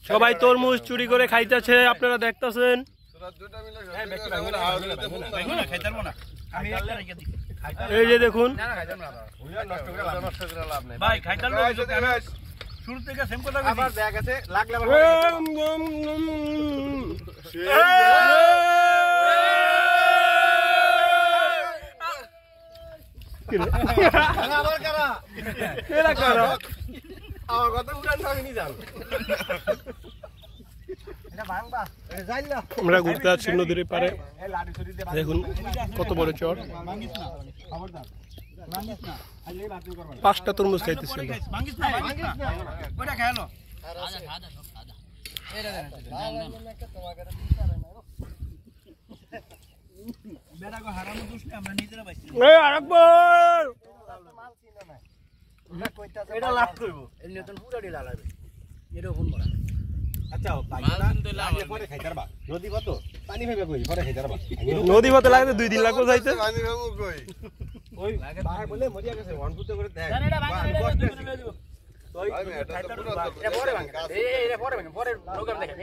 সবাই তরমুজ চুরি করে খাইতেছে, আপনারা দেখতেছেন। এই যে দেখুন, শুরু থেকে সেম কথা আবার ব্যাগ আছে লাগলে আবার কারা এরা কারা আমার কথা উড়ান ভাঙি নি যান এটা ভাঙবা যাইলা আমরা ঘুরতে যাচ্ছি নদীর পারে। দেখুন কত বড় চর, ভাঙিস না খবরদার ভাঙিস না আজ এই বাদ করব 5টা তরমুজ খাইতেছি। ভাঙিস না ওটা খেলো আদা আদা আদা এটা দেন তোমাকে বেটা কো হারামো দোষ নেই, আমরা নিজেরা বাইছি। এই আরেকবার মাল ছিল না এটা কইতাছে এটা লাভ করব এই নতুন পুরাটি লাগাবে এটা ফোন করা। আচ্ছা মাল কিন্তু লাগে পরে খাইতে পারবা। নদী কত পানি ভাবে কই পরে খাইতে পারবা। নদী পথে লাগতে 2 দিন লাগবে যাইতে। পানি ভাবে কই ওই বাহার বলে মরিয়া গেছে ওয়ান ফুটে করে দেখ এটা ভাঙা এটা লয়ে দিব। ওই এটা পরে ভাঙা এই এটা পরে ভাঙা পরে প্রোগ্রাম দেখে।